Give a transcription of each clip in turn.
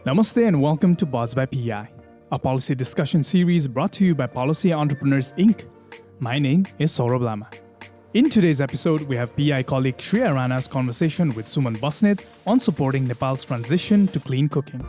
Namaste and welcome to Bots by PI, a policy discussion series brought to you by Policy Entrepreneurs Inc. My name is Saurabh Lama. In today's episode, we have PI colleague Shreeya Rana's conversation with Suman Basnet on supporting Nepal's transition to clean cooking.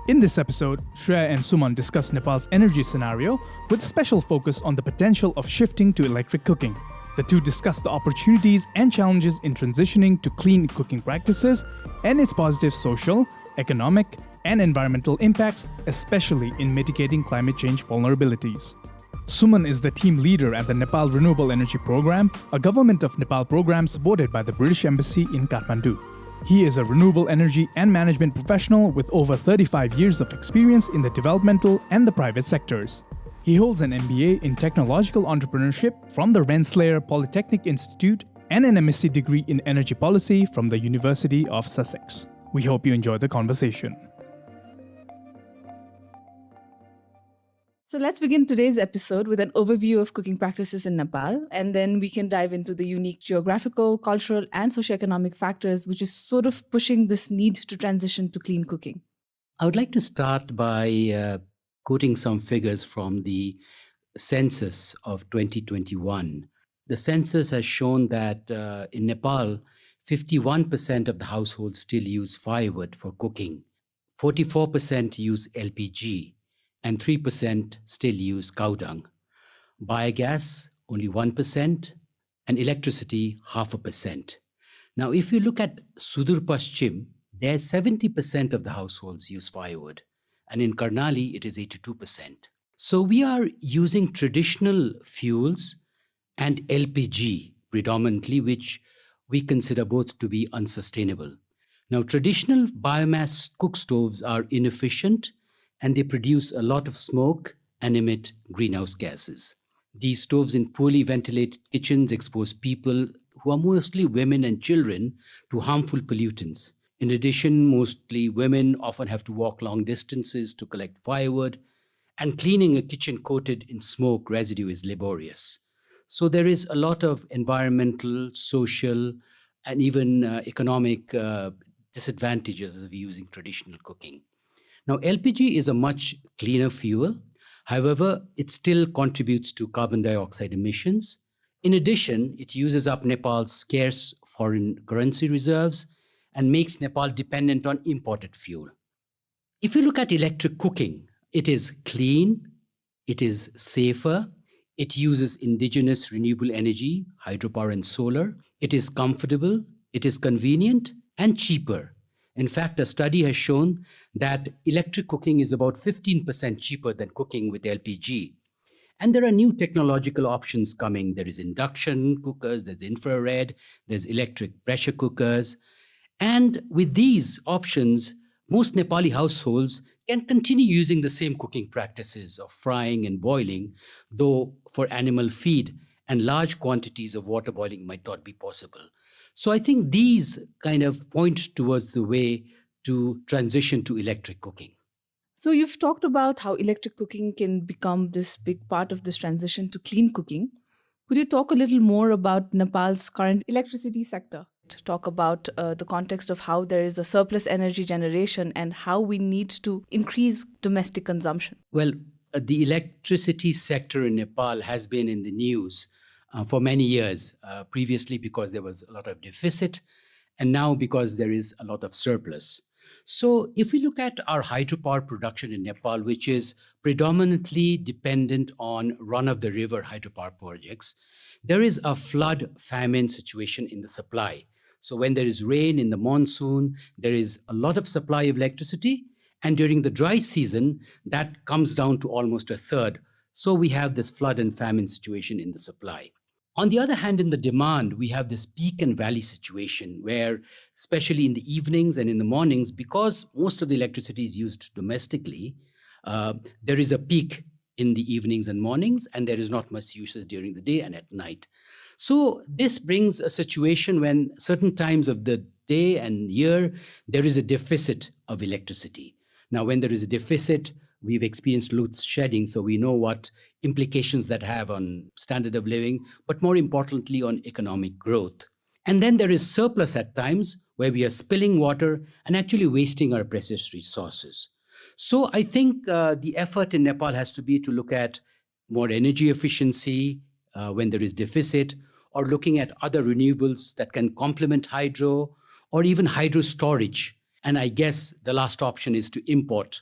In this episode, Shreeya and Suman discuss Nepal's energy scenario with special focus on the potential of shifting to electric cooking. The two discuss the opportunities and challenges in transitioning to clean cooking practices and its positive social, economic, and environmental impacts, especially in mitigating climate change vulnerabilities. Suman is the team leader at the Nepal Renewable Energy Program, a Government of Nepal program supported by the British Embassy in Kathmandu. He is a renewable energy and management professional with over 35 years of experience in the developmental and the private sectors. He holds an MBA in Technological Entrepreneurship from the Rensselaer Polytechnic Institute and an MSc degree in Energy Policy from the University of Sussex. We hope you enjoy the conversation. So let's begin today's episode with an overview of cooking practices in Nepal, and then we can dive into the unique geographical, cultural, and socioeconomic factors which is sort of pushing this need to transition to clean cooking. I would like to start by quoting some figures from the census of 2021. The census has shown that in Nepal, 51% of the households still use firewood for cooking, 44% use LPG, and 3% still use cow dung. Biogas, only 1%, and electricity, 0.5%. Now, if you look at Sudur Paschim, there 70% of the households use firewood. And in Karnali, it is 82%. So we are using traditional fuels and LPG predominantly, which we consider both to be unsustainable. Now, traditional biomass cook stoves are inefficient and they produce a lot of smoke and emit greenhouse gases. These stoves in poorly ventilated kitchens expose people, who are mostly women and children, to harmful pollutants. In addition, mostly women often have to walk long distances to collect firewood, and cleaning a kitchen coated in smoke residue is laborious. So there is a lot of environmental, social, and even economic disadvantages of using traditional cooking. Now, LPG is a much cleaner fuel. However, it still contributes to carbon dioxide emissions. In addition, it uses up Nepal's scarce foreign currency reserves and makes Nepal dependent on imported fuel. If you look at electric cooking, it is clean, it is safer, it uses indigenous renewable energy, hydropower and solar, it is comfortable, it is convenient and cheaper. In fact, a study has shown that electric cooking is about 15% cheaper than cooking with LPG. And there are new technological options coming. There is induction cookers, there's infrared, there's electric pressure cookers. And with these options, most Nepali households can continue using the same cooking practices of frying and boiling, though for animal feed and large quantities of water boiling might not be possible. So I think these kind of point towards the way to transition to electric cooking. So you've talked about how electric cooking can become this big part of this transition to clean cooking. Could you talk a little more about Nepal's current electricity sector? Talk about the context of how there is a surplus energy generation and how we need to increase domestic consumption. Well, the electricity sector in Nepal has been in the news for many years, previously because there was a lot of deficit, and now because there is a lot of surplus. So if we look at our hydropower production in Nepal, which is predominantly dependent on run-of-the-river hydropower projects, there is a flood-famine situation in the supply. So when there is rain in the monsoon, there is a lot of supply of electricity, and during the dry season, that comes down to almost a third. So we have this flood and famine situation in the supply. On the other hand, in the demand, we have this peak and valley situation where, especially in the evenings and in the mornings, because most of the electricity is used domestically, there is a peak in the evenings and mornings, and there is not much usage during the day and at night. So this brings a situation when certain times of the day and year, there is a deficit of electricity. Now, when there is a deficit, we've experienced load shedding, so we know what implications that have on standard of living, but more importantly, on economic growth. And then there is surplus at times where we are spilling water and actually wasting our precious resources. So I think the effort in Nepal has to be to look at more energy efficiency when there is deficit, or looking at other renewables that can complement hydro, or even hydro storage. And I guess the last option is to import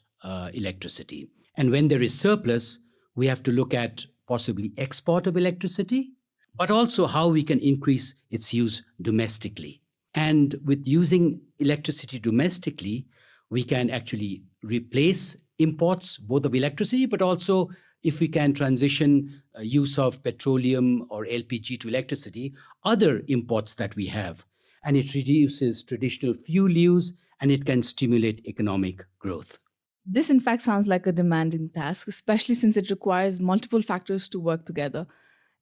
electricity. And when there is surplus, we have to look at possibly export of electricity, but also how we can increase its use domestically. And with using electricity domestically, we can actually replace imports, both of electricity, but also if we can transition use of petroleum or LPG to electricity, other imports that we have. And it reduces traditional fuel use, and it can stimulate economic growth. This, in fact, sounds like a demanding task, especially since it requires multiple factors to work together.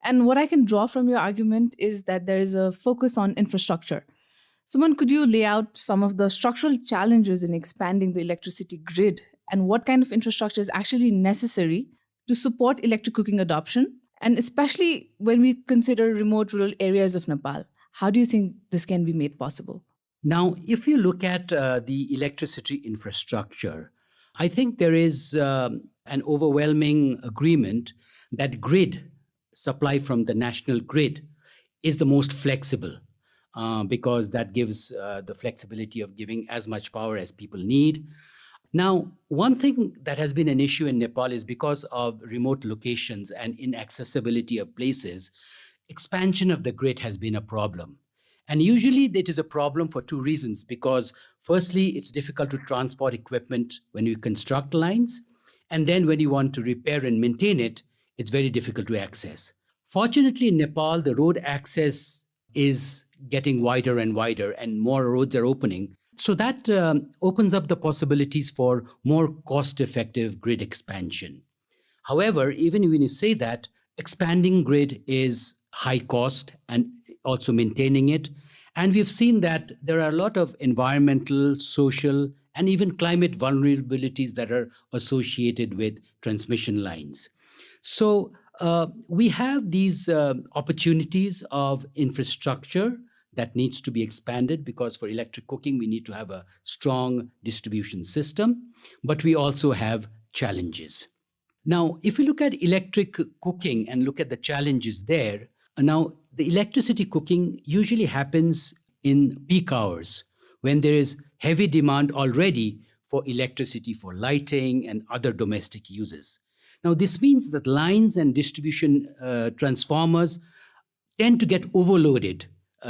And what I can draw from your argument is that there is a focus on infrastructure. Suman, could you lay out some of the structural challenges in expanding the electricity grid, and what kind of infrastructure is actually necessary to support electric cooking adoption? And especially when we consider remote rural areas of Nepal, how do you think this can be made possible? Now, if you look at the electricity infrastructure, I think there is an overwhelming agreement that grid supply from the national grid is the most flexible because that gives the flexibility of giving as much power as people need. Now, one thing that has been an issue in Nepal is because of remote locations and inaccessibility of places, expansion of the grid has been a problem. And usually it is a problem for two reasons, because firstly, it's difficult to transport equipment when you construct lines. And then when you want to repair and maintain it, it's very difficult to access. Fortunately, in Nepal, the road access is getting wider and wider, and more roads are opening. So that opens up the possibilities for more cost-effective grid expansion. However, even when you say that, expanding grid is high cost and also maintaining it. And we've seen that there are a lot of environmental, social, and even climate vulnerabilities that are associated with transmission lines. So we have these opportunities of infrastructure that needs to be expanded, because for electric cooking, we need to have a strong distribution system, but we also have challenges. Now, if you look at electric cooking and look at the challenges there, now the electricity cooking usually happens in peak hours when there is heavy demand already for electricity for lighting and other domestic uses. Now, this means that lines and distribution transformers tend to get overloaded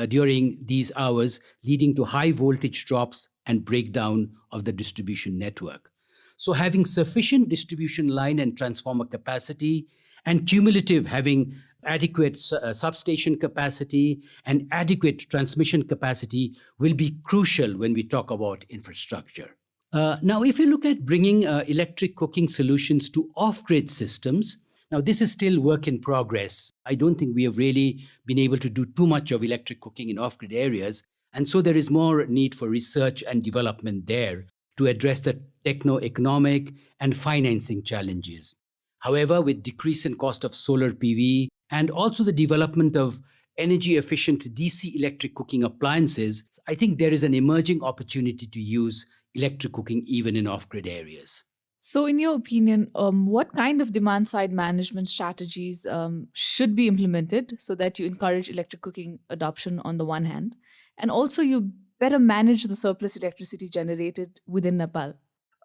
during these hours, leading to high voltage drops and breakdown of the distribution network. So having sufficient distribution line and transformer capacity, and cumulative having adequate substation capacity and adequate transmission capacity will be crucial when we talk about infrastructure. Now, if you look at bringing electric cooking solutions to off-grid systems, now this is still work in progress. I don't think we have really been able to do too much of electric cooking in off-grid areas. And so there is more need for research and development there to address the techno-economic and financing challenges. However, with decrease in cost of solar PV and also the development of energy efficient DC electric cooking appliances, I think there is an emerging opportunity to use electric cooking even in off-grid areas. So, in your opinion, what kind of demand side management strategies should be implemented so that you encourage electric cooking adoption on the one hand, and also you better manage the surplus electricity generated within Nepal?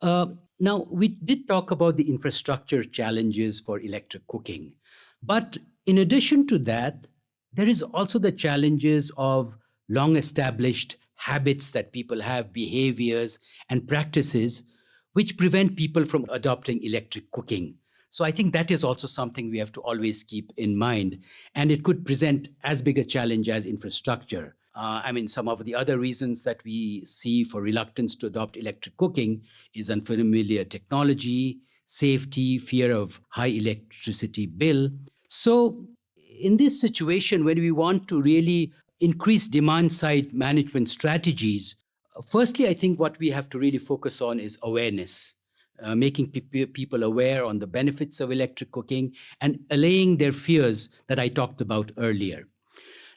Now, we did talk about the infrastructure challenges for electric cooking. But in addition to that, there is also the challenges of long established habits that people have, behaviors and practices, which prevent people from adopting electric cooking. So I think that is also something we have to always keep in mind. And it could present as big a challenge as infrastructure. Some of the other reasons that we see for reluctance to adopt electric cooking is unfamiliar technology, safety, fear of high electricity bill. So in this situation, when we want to really increase demand side management strategies, firstly, I think what we have to really focus on is awareness. making people aware on the benefits of electric cooking, and allaying their fears that I talked about earlier.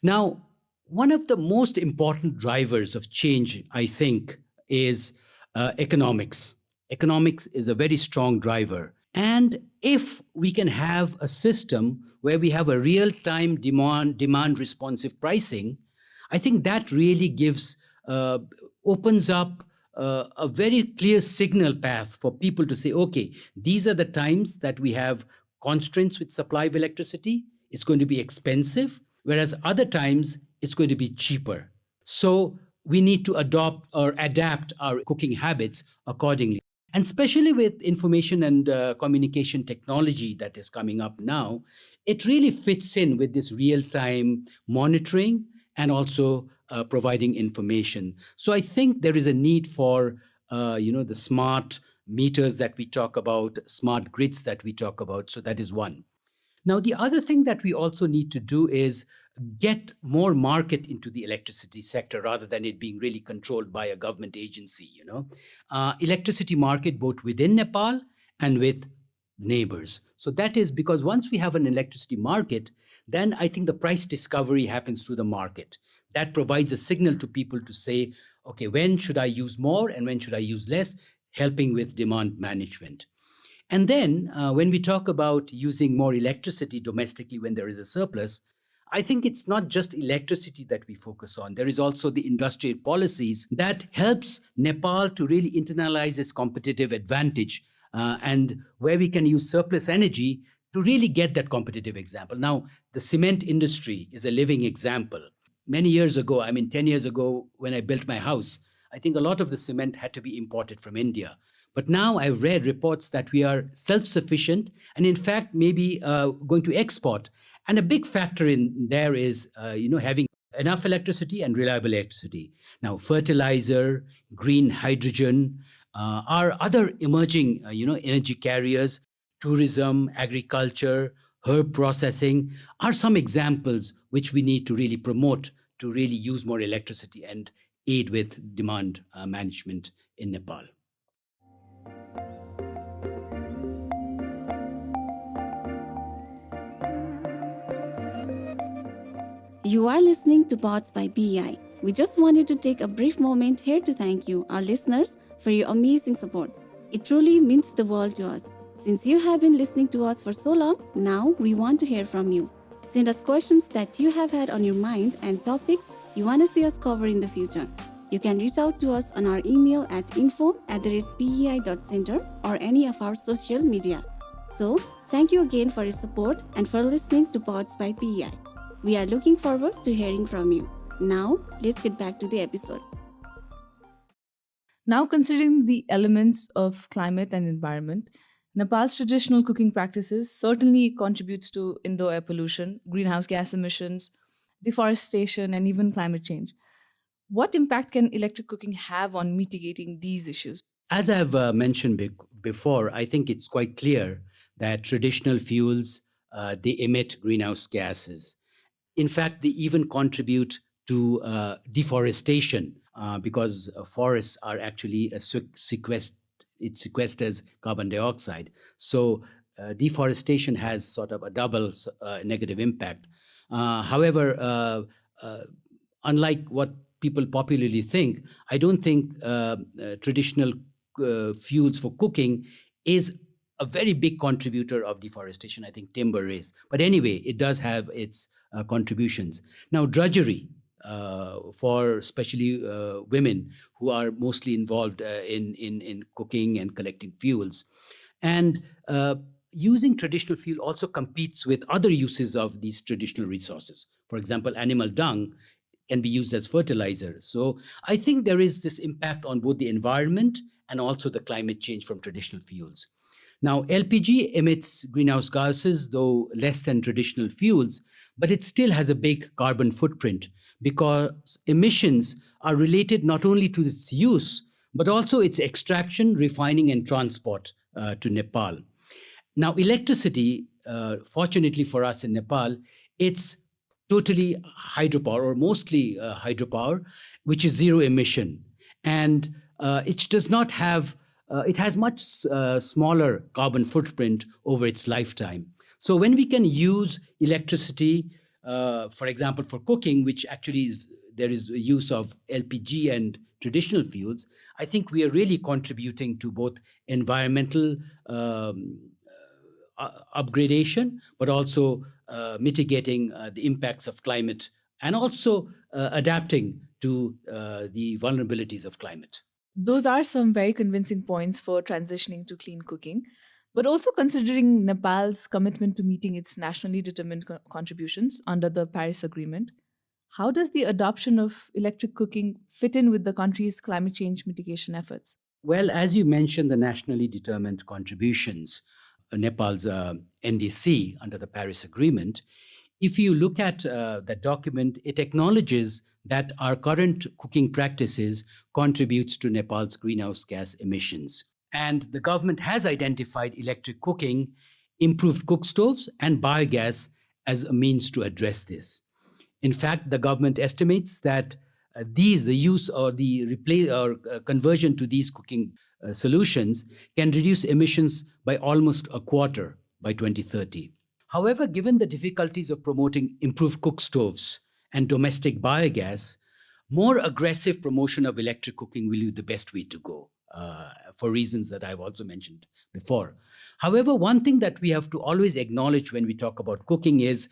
Now, one of the most important drivers of change, I think, is economics. Economics is a very strong driver. And if we can have a system where we have a real-time demand responsive pricing, I think that really opens up a very clear signal path for people to say, okay, these are the times that we have constraints with supply of electricity. It's going to be expensive, whereas other times it's going to be cheaper. So we need to adopt or adapt our cooking habits accordingly. And especially with information and communication technology that is coming up now, it really fits in with this real-time monitoring and also providing information. So I think there is a need for, the smart meters that we talk about, smart grids that we talk about. So that is one. Now, the other thing that we also need to do is get more market into the electricity sector rather than it being really controlled by a government agency, electricity market both within Nepal and with neighbors. So that is because once we have an electricity market, then I think the price discovery happens through the market. That provides a signal to people to say, okay, when should I use more and when should I use less, helping with demand management. And then when we talk about using more electricity domestically when there is a surplus, I think it's not just electricity that we focus on. There is also the industrial policies that helps Nepal to really internalize its competitive advantage and where we can use surplus energy to really get that competitive example. Now, the cement industry is a living example. Many years ago, 10 years ago, when I built my house, I think a lot of the cement had to be imported from India. But now I've read reports that we are self-sufficient and in fact maybe going to export. And a big factor in there is, having enough electricity and reliable electricity. Now, fertilizer, green hydrogen are other emerging, energy carriers. Tourism, agriculture, herb processing are some examples which we need to really promote to really use more electricity and aid with demand management in Nepal. You are listening to Pods by PEI. We just wanted to take a brief moment here to thank you, our listeners, for your amazing support. It truly means the world to us. Since you have been listening to us for so long, now we want to hear from you. Send us questions that you have had on your mind and topics you want to see us cover in the future. You can reach out to us on our email at info@pei.center or any of our social media. So, thank you again for your support and for listening to Pods by PEI. We are looking forward to hearing from you. Now, let's get back to the episode. Now, considering the elements of climate and environment, Nepal's traditional cooking practices certainly contributes to indoor air pollution, greenhouse gas emissions, deforestation, and even climate change. What impact can electric cooking have on mitigating these issues? As I've mentioned before, I think it's quite clear that traditional fuels, they emit greenhouse gases. In fact, they even contribute to deforestation because forests are actually it sequesters carbon dioxide. So deforestation has sort of a double negative impact. However, unlike what people popularly think, I don't think traditional fuels for cooking is a very big contributor of deforestation. I think timber is. But anyway, it does have its contributions. Now, drudgery for especially women who are mostly involved in cooking and collecting fuels. And using traditional fuel also competes with other uses of these traditional resources. For example, animal dung can be used as fertilizer. So I think there is this impact on both the environment and also the climate change from traditional fuels. Now, LPG emits greenhouse gases, though less than traditional fuels, but it still has a big carbon footprint because emissions are related not only to its use, but also its extraction, refining, and transport to Nepal. Now, electricity, fortunately for us in Nepal, it's totally hydropower or mostly hydropower, which is zero emission. And it does not have it has much smaller carbon footprint over its lifetime. So when we can use electricity, for example, for cooking, which actually there is a use of LPG and traditional fuels, I think we are really contributing to both environmental upgradation, but also mitigating the impacts of climate, and also adapting to the vulnerabilities of climate. Those are some very convincing points for transitioning to clean cooking. But also considering Nepal's commitment to meeting its nationally determined contributions under the Paris Agreement, how does the adoption of electric cooking fit in with the country's climate change mitigation efforts? Well, as you mentioned, the nationally determined contributions, Nepal's NDC under the Paris Agreement, if you look at that document, it acknowledges that our current cooking practices contributes to Nepal's greenhouse gas emissions. And the government has identified electric cooking, improved cook stoves, and biogas as a means to address this. In fact, the government estimates that the use or the replace or conversion to these cooking solutions can reduce emissions by almost a quarter by 2030. However, given the difficulties of promoting improved cook stoves and domestic biogas, more aggressive promotion of electric cooking will be the best way to go, for reasons that I've also mentioned before. However, one thing that we have to always acknowledge when we talk about cooking is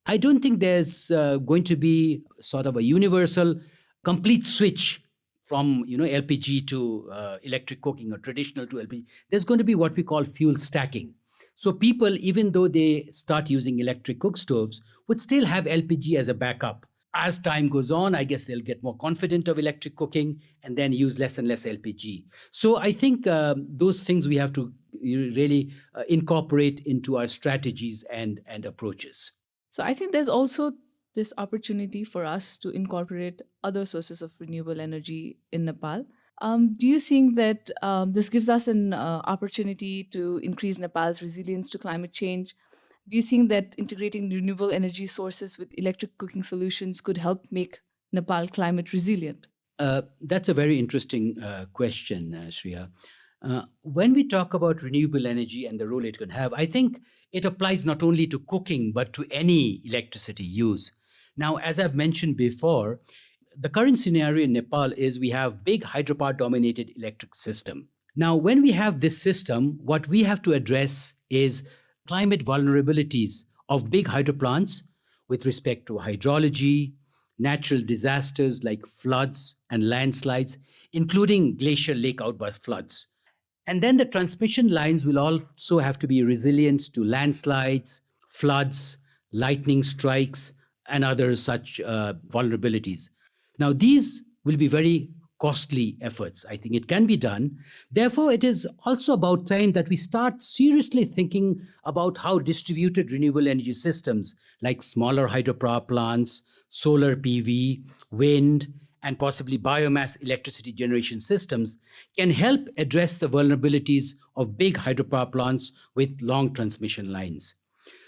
I don't think there's going to be sort of a universal complete switch from LPG to electric cooking or traditional to LPG. There's going to be what we call fuel stacking. So people, even though they start using electric cook stoves, would still have LPG as a backup. As time goes on, I guess they'll get more confident of electric cooking and then use less and less LPG. So I think those things we have to really incorporate into our strategies and approaches. So I think there's also this opportunity for us to incorporate other sources of renewable energy in Nepal. Do you think that this gives us an opportunity to increase Nepal's resilience to climate change? Do you think that integrating renewable energy sources with electric cooking solutions could help make Nepal climate resilient? That's a very interesting question, Shreeya. When we talk about renewable energy and the role it can have, I think it applies not only to cooking, but to any electricity use. Now, as I've mentioned before, the current scenario in Nepal is we have big hydropower-dominated electric system. Now, when we have this system, what we have to address is climate vulnerabilities of big hydroplants with respect to hydrology, natural disasters like floods and landslides, including glacial lake outburst floods. And then the transmission lines will also have to be resilient to landslides, floods, lightning strikes, and other such vulnerabilities. Now, these will be very costly efforts. I think it can be done. Therefore, it is also about time that we start seriously thinking about how distributed renewable energy systems like smaller hydropower plants, solar PV, wind, and possibly biomass electricity generation systems can help address the vulnerabilities of big hydropower plants with long transmission lines.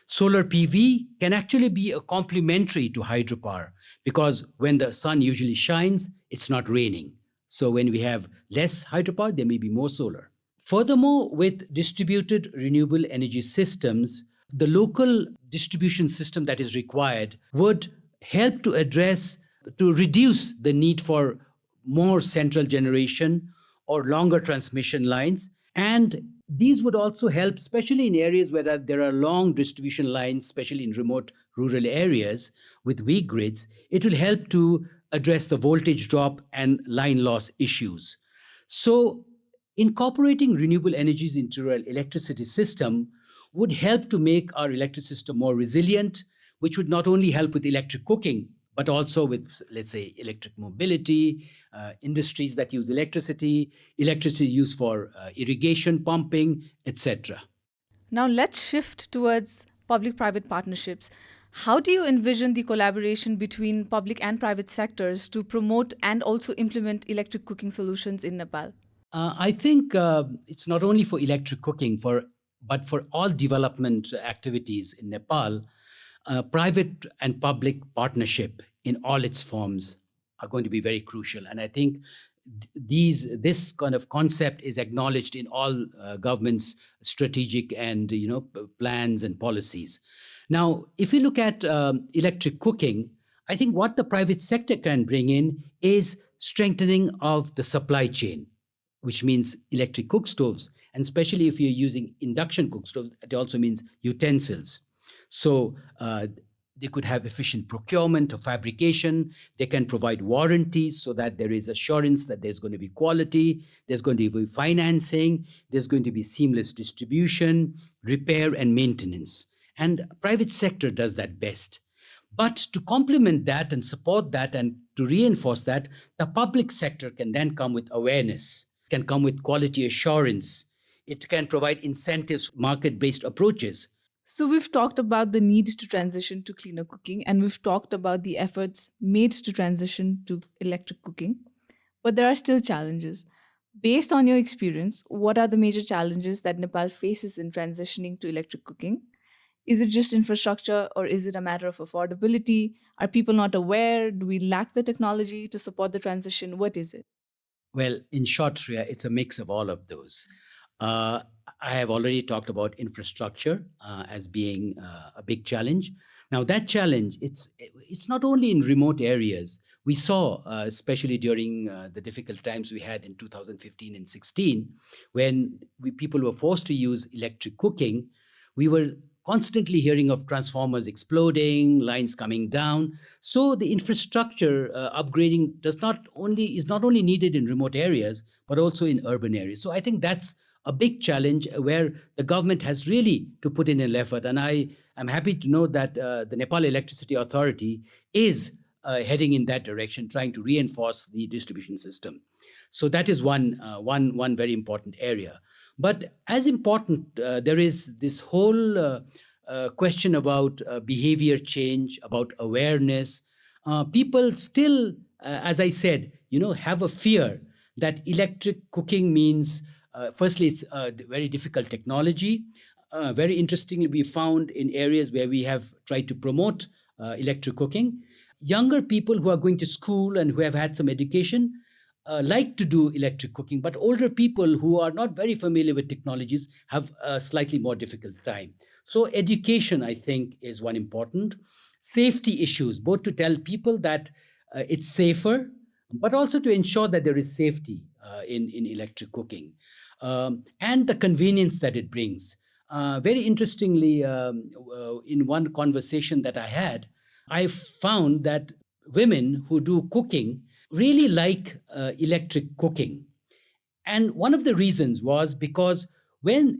Solar PV can actually be a complementary to hydropower because when the sun usually shines, it's not raining. So when we have less hydropower, there may be more solar. Furthermore, with distributed renewable energy systems, the local distribution system that is required would help to reduce the need for more central generation or longer transmission lines. And these would also help, especially in areas where there are long distribution lines, especially in remote rural areas with weak grids. It will help to address the voltage drop and line loss issues. So incorporating renewable energies into our electricity system would help to make our electric system more resilient, which would not only help with electric cooking, but also with, let's say, electric mobility, industries that use electricity used for irrigation, pumping, etc. Now let's shift towards public-private partnerships. How do you envision the collaboration between public and private sectors to promote and also implement electric cooking solutions in Nepal? I think it's not only for electric cooking, but for all development activities in Nepal, private and public partnership in all its forms are going to be very crucial. And I think this kind of concept is acknowledged in all governments' strategic and plans and policies. Now, if we look at electric cooking, I think what the private sector can bring in is strengthening of the supply chain, which means electric cook stoves, and especially if you're using induction cook stoves, it also means utensils. So they could have efficient procurement or fabrication. They can provide warranties so that there is assurance that there's going to be quality, there's going to be financing, there's going to be seamless distribution, repair, and maintenance. And private sector does that best. But to complement that and support that and to reinforce that, the public sector can then come with awareness, can come with quality assurance. It can provide incentives, market-based approaches. So, we've talked about the need to transition to cleaner cooking, and we've talked about the efforts made to transition to electric cooking. But there are still challenges. Based on your experience, what are the major challenges that Nepal faces in transitioning to electric cooking? Is it just infrastructure, or is it a matter of affordability? Are people not aware? Do we lack the technology to support the transition? What is it? Well, in short, Shreya, it's a mix of all of those. Uh, I have already talked about infrastructure as being a big challenge. Now, that challenge, it's not only in remote areas. We saw, especially during the difficult times we had in 2015 and 16, when people were forced to use electric cooking, we were constantly hearing of transformers exploding, lines coming down. So the infrastructure upgrading is not only needed in remote areas, but also in urban areas. So I think that's a big challenge where the government has really to put in an effort. And I am happy to know that the Nepal Electricity Authority is heading in that direction, trying to reinforce the distribution system. So that is one very important area. But as important, there is this whole question about behavior change, about awareness. People still, as I said, have a fear that electric cooking means, firstly, it's a very difficult technology. Very interestingly, we found in areas where we have tried to promote electric cooking, younger people who are going to school and who have had some education like to do electric cooking, but older people who are not very familiar with technologies have a slightly more difficult time. So education, I think, is one important. Safety issues, both to tell people that it's safer, but also to ensure that there is safety in electric cooking. And the convenience that it brings. Very interestingly, in one conversation that I had, I found that women who do cooking really like electric cooking. And one of the reasons was because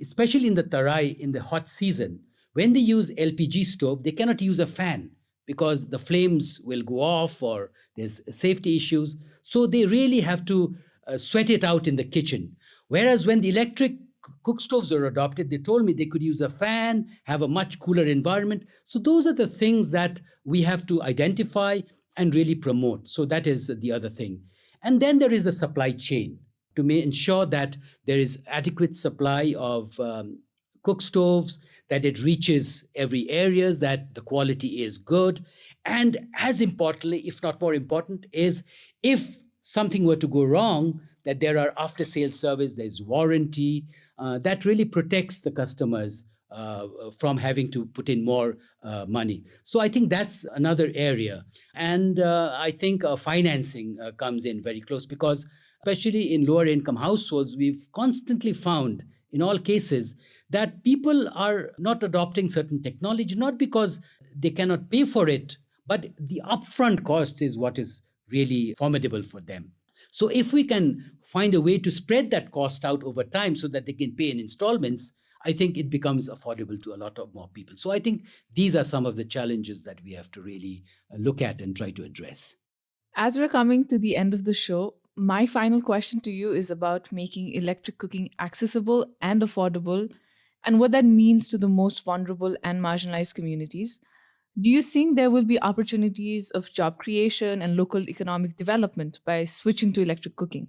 especially in the Tarai, in the hot season, when they use LPG stove, they cannot use a fan because the flames will go off or there's safety issues. So they really have to sweat it out in the kitchen. Whereas when the electric cook stoves are adopted, they told me they could use a fan, have a much cooler environment. So those are the things that we have to identify and really promote. So that is the other thing. And then there is the supply chain to ensure that there is adequate supply of cook stoves, that it reaches every area, that the quality is good. And as importantly, if not more important, is if something were to go wrong, that there are after-sales service, there's warranty, that really protects the customers from having to put in more money. So I think that's another area. And I think financing comes in very close because especially in lower income households, we've constantly found in all cases that people are not adopting certain technology, not because they cannot pay for it, but the upfront cost is what is really formidable for them. So if we can find a way to spread that cost out over time so that they can pay in installments, I think it becomes affordable to a lot of more people. So I think these are some of the challenges that we have to really look at and try to address. As we're coming to the end of the show, my final question to you is about making electric cooking accessible and affordable and what that means to the most vulnerable and marginalized communities. Do you think there will be opportunities of job creation and local economic development by switching to electric cooking?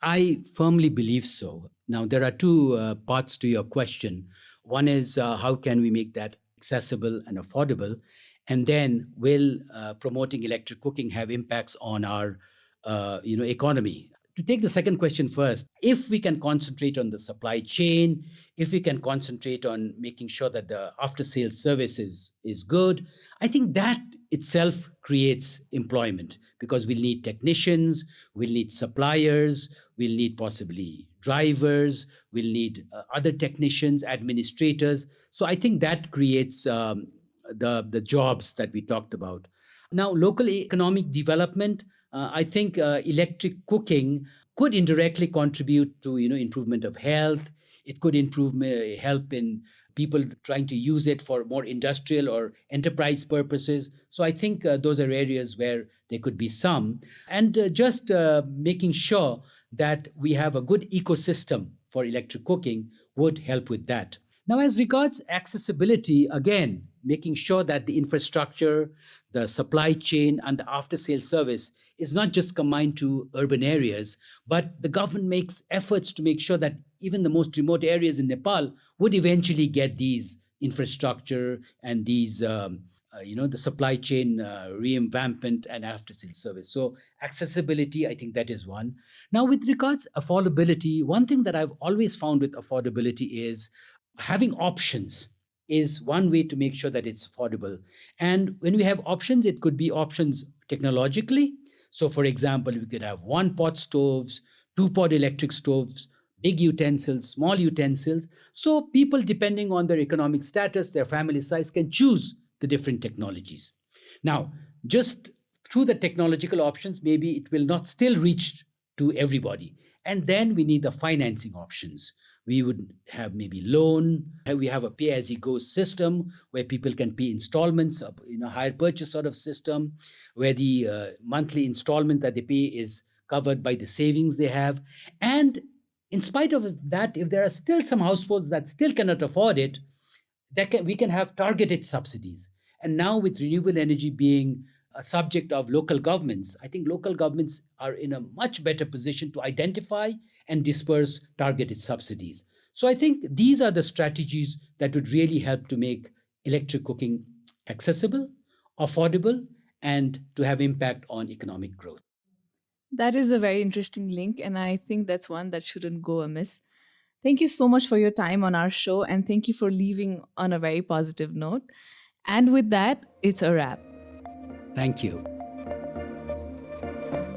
I firmly believe so. Now, there are two parts to your question. One is how can we make that accessible and affordable? And then will promoting electric cooking have impacts on our economy? to take the second question first, if we can concentrate on the supply chain, if we can concentrate on making sure that the after-sales service is good, I think that itself creates employment, because we'll need technicians, we'll need suppliers, we'll need possibly drivers, we'll need other technicians, administrators. So I think that creates the jobs that we talked about. Now, local economic development, I think electric cooking could indirectly contribute to improvement of health. It could help in people trying to use it for more industrial or enterprise purposes. So I think those are areas where there could be some. And just making sure that we have a good ecosystem for electric cooking would help with that. Now, as regards accessibility, again, making sure that the infrastructure, the supply chain, and the after-sales service is not just confined to urban areas, but the government makes efforts to make sure that even the most remote areas in Nepal would eventually get these infrastructure and these, the supply chain revampment and after-sales service. So accessibility, I think that is one. Now, with regards affordability, one thing that I've always found with affordability is having options is one way to make sure that it's affordable. And when we have options, it could be options technologically. So for example, we could have one-pot stoves, two-pot electric stoves, big utensils, small utensils. So people, depending on their economic status, their family size, can choose the different technologies. Now, just through the technological options, maybe it will not still reach to everybody. And then we need the financing options. We would have maybe loan. We have a pay-as-you-go system where people can pay installments, hire purchase sort of system, where the monthly installment that they pay is covered by the savings they have. And in spite of that, if there are still some households that still cannot afford it, we can have targeted subsidies. And now with renewable energy being a subject of local governments, I think local governments are in a much better position to identify and disperse targeted subsidies. So I think these are the strategies that would really help to make electric cooking accessible, affordable, and to have impact on economic growth. That is a very interesting link, and I think that's one that shouldn't go amiss. Thank you so much for your time on our show, and thank you for leaving on a very positive note. And with that, it's a wrap. Thank you.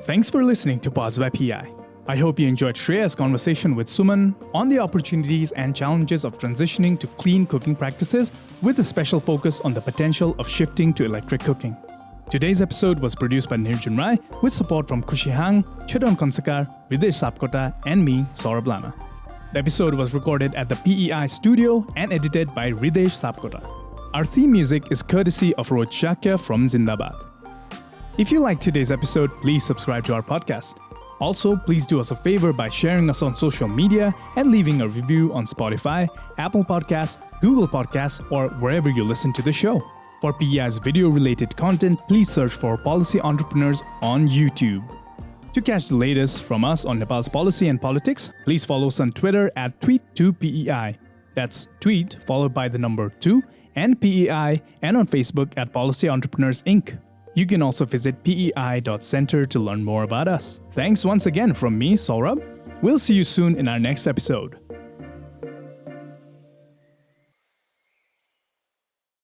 Thanks for listening to Pods by PI. I hope you enjoyed Shreya's conversation with Suman on the opportunities and challenges of transitioning to clean cooking practices, with a special focus on the potential of shifting to electric cooking. Today's episode was produced by Nirjan Rai with support from Kushi Hang, Chedon Konsakar, Ridesh Sapkota, and me, Saurabh Lama. The episode was recorded at the PEI studio and edited by Ridesh Sapkota. Our theme music is courtesy of Roj Shakya from Zindabad. If you liked today's episode, please subscribe to our podcast. Also, please do us a favor by sharing us on social media and leaving a review on Spotify, Apple Podcasts, Google Podcasts, or wherever you listen to the show. For PEI's video-related content, please search for Policy Entrepreneurs on YouTube. To catch the latest from us on Nepal's policy and politics, please follow us on Twitter at tweet2PEI. That's tweet followed by the number 2 and PEI, and on Facebook at Policy Entrepreneurs Inc. You can also visit pei.center to learn more about us. Thanks once again from me, Saurabh. We'll see you soon in our next episode.